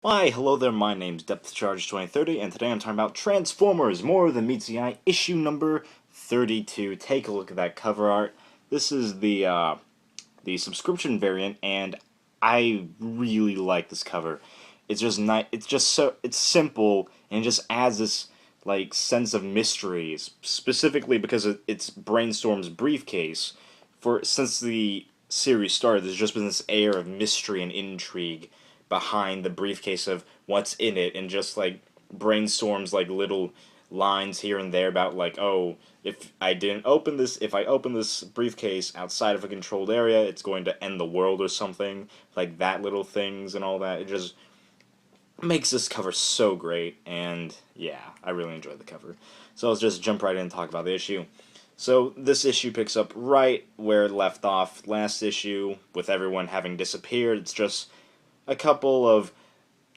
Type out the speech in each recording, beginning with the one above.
Why, hello there, my name's Depth Charge 2030, and today I'm talking about Transformers More Than Meets the Eye, issue number 32. Take a look at that cover art. This is the subscription variant, and I really like this cover. It's just nice. It's simple, and it just adds this like sense of mystery, specifically because it's Brainstorm's briefcase. For since the series started, there's just been this air of mystery and intrigue behind the briefcase of what's in it, and just like Brainstorm's like little lines here and there about like, oh, if I open this briefcase outside of a controlled area, it's going to end the world or something, like that little things and all that. It just makes this cover so great, and yeah, I really enjoyed the cover. So let's just jump right in and talk about the issue. So this issue picks up right where it left off last issue, with everyone having disappeared. It's just a couple of,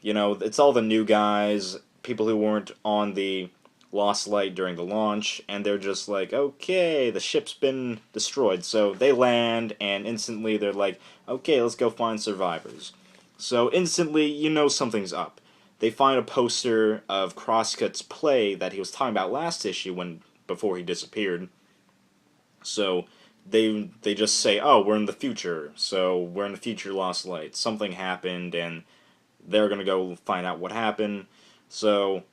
it's all the new guys, people who weren't on the Lost Light during the launch, and they're just like, okay, the ship's been destroyed. So they land, and instantly they're like, okay, let's go find survivors. So instantly, you know something's up. They find a poster of Crosscut's play that he was talking about last issue before he disappeared. So they just say, "Oh, we're in the future." So we're in the future Lost Light. Something happened, and they're gonna go find out what happened. So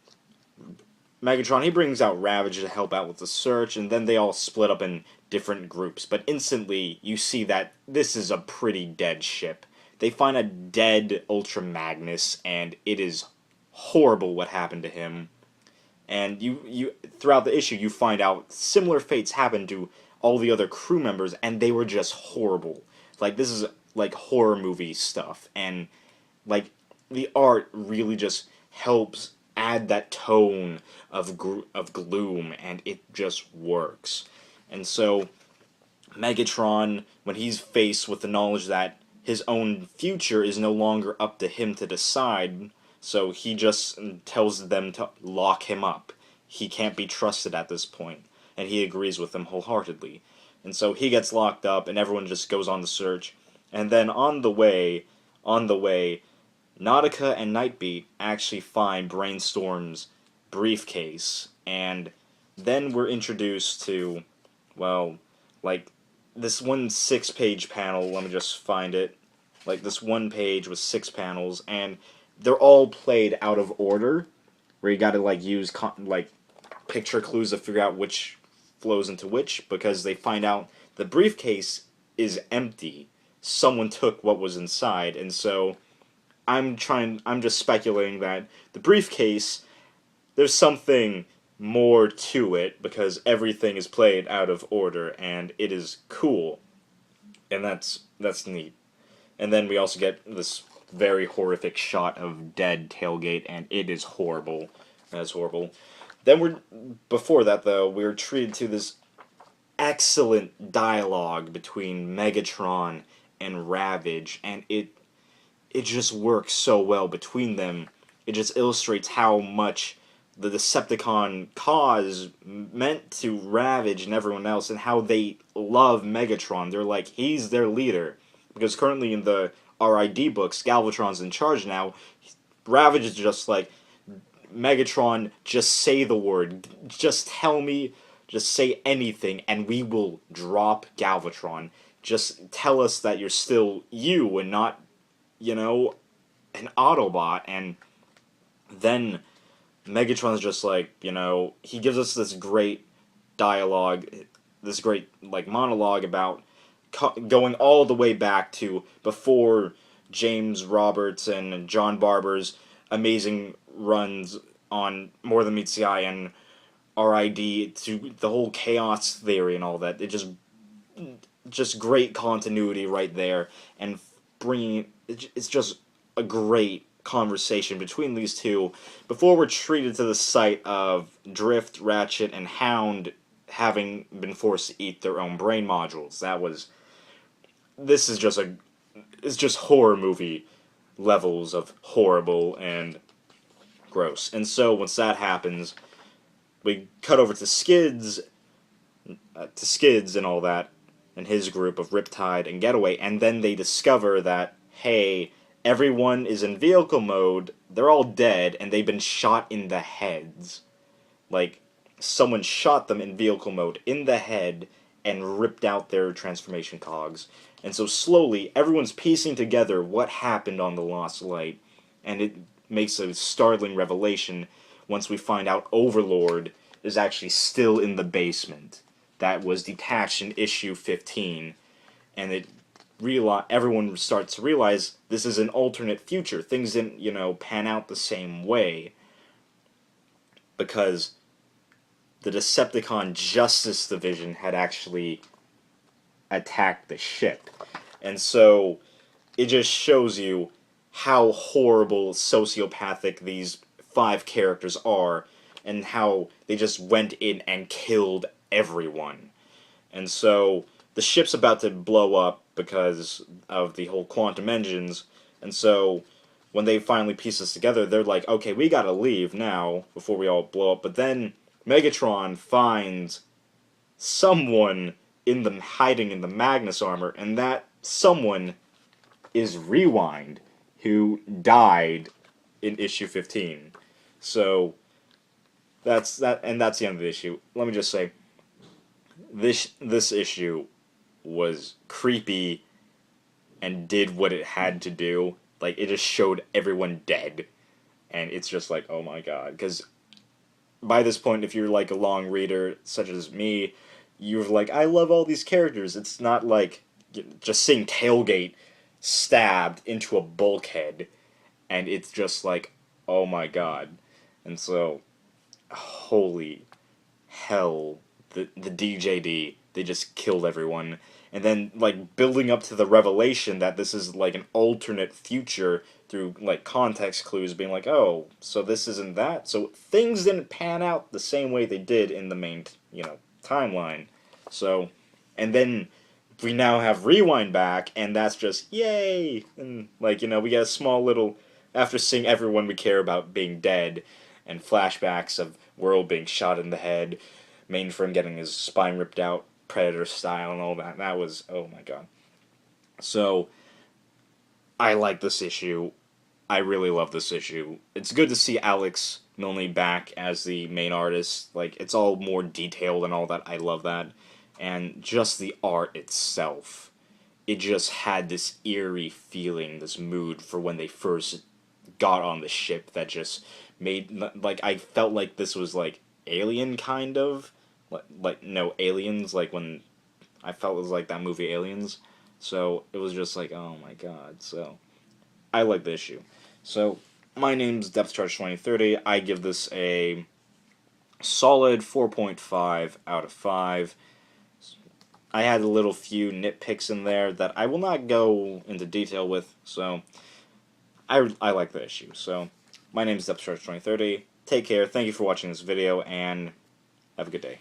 Megatron, he brings out Ravage to help out with the search, and then they all split up in different groups. But instantly, you see that this is a pretty dead ship. They find a dead Ultra Magnus, and it is horrible what happened to him. And you throughout the issue, you find out similar fates happened to all the other crew members, and they were just horrible. Like, this is like horror movie stuff, and like the art really just helps add that tone of gloom, and it just works. And so Megatron, when he's faced with the knowledge that his own future is no longer up to him to decide, so he just tells them to lock him up. He can't be trusted at this point, and he agrees with them wholeheartedly. And so he gets locked up, and everyone just goes on the search. And then on the way, Nautica and Nightbeat actually find Brainstorm's briefcase, and then we're introduced to, well, like this one 6-page panel. Let me just find it. Like this one page with 6 panels, and they're all played out of order, where you got to like use like picture clues to figure out which flows into which, because they find out the briefcase is empty. Someone took what was inside, and so I'm just speculating that the briefcase, there's something more to it, because everything is played out of order, and it is cool, and that's neat. And then we also get this very horrific shot of dead Tailgate, and it is horrible. That's horrible. Then before that though, we're treated to this excellent dialogue between Megatron and Ravage, and it just works so well between them. It just illustrates how much the Decepticon cause meant to Ravage and everyone else, and how they love Megatron. They're like, he's their leader. Because currently in the RID books, Galvatron's in charge now. Ravage is just like, Megatron, just say the word. Just tell me, just say anything, and we will drop Galvatron. Just tell us that you're still you and not, an Autobot. And then Megatron's just like, he gives us this great dialogue, this great, like, monologue about going all the way back to before James Roberts and John Barber's amazing runs on More Than Meets the Eye and RID, to the whole chaos theory and all that. It just great continuity right there, and it's just a great conversation between these two before we're treated to the sight of Drift, Ratchet, and Hound having been forced to eat their own brain modules. This is just it's just horror movie levels of horrible and gross. And so once that happens, we cut over to Skids and all that, and his group of Riptide and Getaway, and then they discover that, hey, everyone is in vehicle mode, they're all dead, and they've been shot in the heads. Like, someone shot them in vehicle mode in the head and ripped out their transformation cogs. And so slowly, everyone's piecing together what happened on the Lost Light, and it makes a startling revelation once we find out Overlord is actually still in the basement. That was detached in issue 15, and everyone starts to realize this is an alternate future. Things didn't, pan out the same way, because the Decepticon Justice Division had actually attacked the ship. And so it just shows you how horrible, sociopathic these 5 characters are, and how they just went in and killed everyone. And so the ship's about to blow up because of the whole quantum engines, and so when they finally piece this together, they're like, okay, we gotta leave now before we all blow up. But then Megatron finds someone hiding in the Magnus armor, and that someone is Rewind, who died in issue 15. So that's that, and that's the end of the issue. Let me just say, this issue was creepy and did what it had to do. Like, it just showed everyone dead, and it's just like, oh my god. Because by this point, if you're like a long reader such as me, you're like, I love all these characters. It's not like just seeing Tailgate stabbed into a bulkhead, and it's just like, oh my god. And so, holy hell, the DJD, they just killed everyone. And then, like, building up to the revelation that this is, like, an alternate future through, like, context clues, being like, oh, so this isn't that? So things didn't pan out the same way they did in the main, timeline. So, and then we now have Rewind back, and that's just, yay! And, like, we get a small little, after seeing everyone we care about being dead, and flashbacks of World being shot in the head, Mainframe getting his spine ripped out, Predator style and all that. That was, oh my god. So, I like this issue. I really love this issue. It's good to see Alex Milne back as the main artist. Like, it's all more detailed and all that. I love that. And just the art itself. It just had this eerie feeling, this mood for when they first got on the ship that just made, like, I felt like this was, like, Alien, kind of. No, Aliens, like when I felt it was like that movie Aliens. So it was just like, oh my god. So I like the issue. So my name's Depth Charge 2030. I give this a solid 4.5 out of 5. I had a little few nitpicks in there that I will not go into detail with. So I like the issue. So my name's Depth Charge 2030. Take care. Thank you for watching this video, and have a good day.